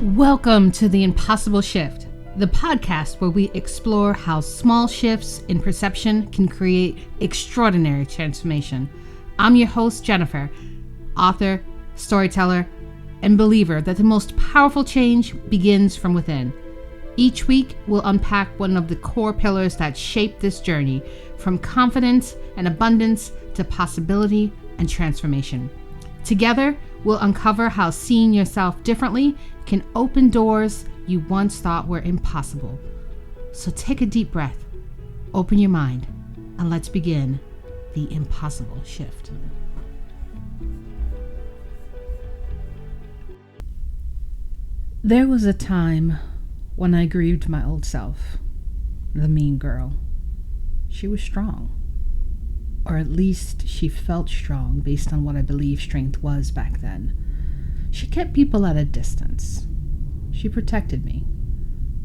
Welcome to The Impossible Shift, the podcast where we explore how small shifts in perception can create extraordinary transformation. I'm your host, Jennifer, author, storyteller, and believer that the most powerful change begins from within. Each week, we'll unpack one of the core pillars that shape this journey, from confidence and abundance to possibility and transformation. Together, we'll uncover how seeing yourself differently can open doors you once thought were impossible. So take a deep breath, open your mind, and let's begin the impossible shift. There was a time when I grieved my old self, the mean girl. She was strong. Or at least she felt strong based on what I believe strength was back then. She kept people at a distance. She protected me.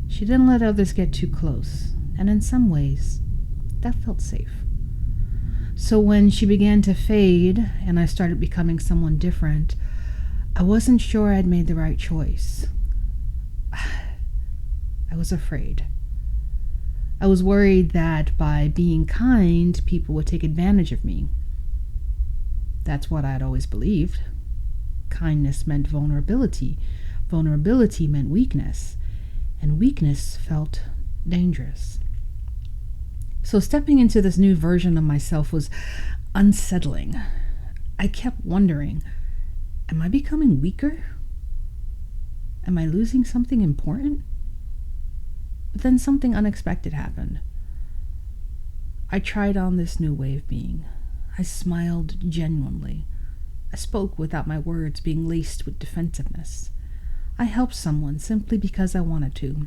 She didn't let others get too close, and in some ways, that felt safe. So when she began to fade and I started becoming someone different, I wasn't sure I'd made the right choice. I was afraid. I was worried that by being kind, people would take advantage of me. That's what I'd always believed. Kindness meant vulnerability. Vulnerability meant weakness. And weakness felt dangerous. So stepping into this new version of myself was unsettling. I kept wondering, am I becoming weaker? Am I losing something important? But then something unexpected happened. I tried on this new way of being. I smiled genuinely. I spoke without my words being laced with defensiveness. I helped someone simply because I wanted to,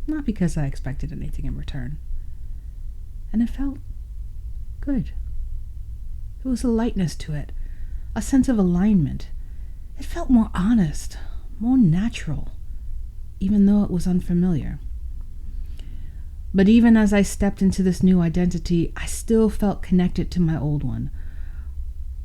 not because I expected anything in return. And it felt good. There was a lightness to it, a sense of alignment. It felt more honest, more natural, even though it was unfamiliar. But even as I stepped into this new identity, I still felt connected to my old one.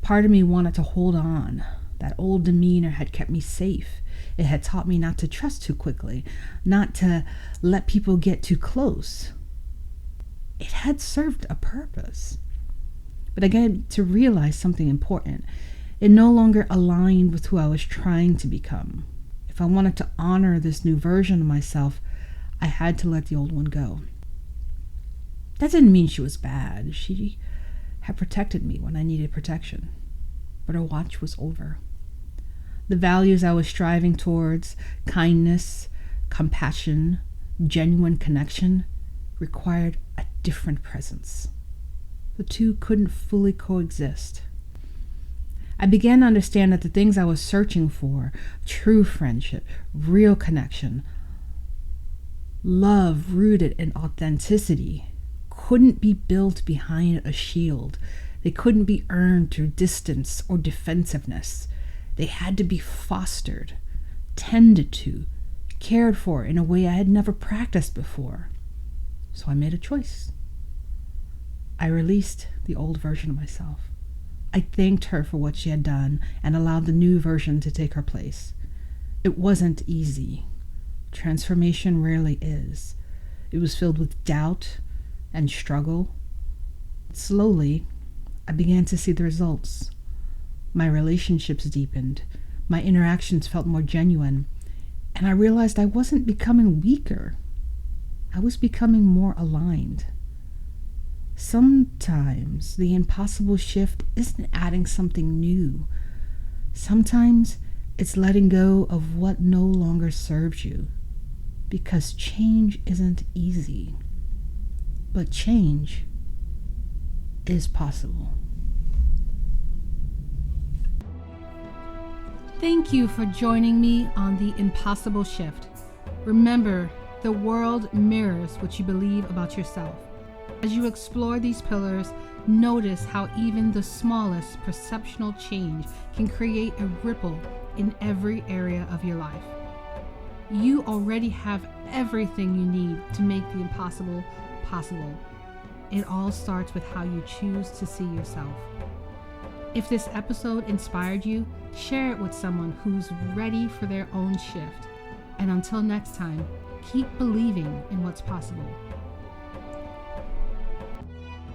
Part of me wanted to hold on. That old demeanor had kept me safe. It had taught me not to trust too quickly, not to let people get too close. It had served a purpose. But I got to realize something important. It no longer aligned with who I was trying to become. If I wanted to honor this new version of myself, I had to let the old one go. That didn't mean she was bad. She had protected me when I needed protection. But her watch was over. The values I was striving towards, kindness, compassion, genuine connection, required a different presence. The two couldn't fully coexist. I began to understand that the things I was searching for, true friendship, real connection, love rooted in authenticity, couldn't be built behind a shield. They couldn't be earned through distance or defensiveness. They had to be fostered, tended to, cared for in a way I had never practiced before. So I made a choice. I released the old version of myself. I thanked her for what she had done and allowed the new version to take her place. It wasn't easy. Transformation rarely is. It was filled with doubt and struggle. Slowly, I began to see the results. My relationships deepened. My interactions felt more genuine. And I realized I wasn't becoming weaker. I was becoming more aligned. Sometimes the impossible shift isn't adding something new. Sometimes it's letting go of what no longer serves you. Because change isn't easy. But change is possible. Thank you for joining me on The Impossible Shift. Remember, the world mirrors what you believe about yourself. As you explore these pillars, notice how even the smallest perceptual change can create a ripple in every area of your life. You already have everything you need to make the impossible possible. It all starts with how you choose to see yourself. If this episode inspired you, share it with someone who's ready for their own shift. And until next time, keep believing in what's possible.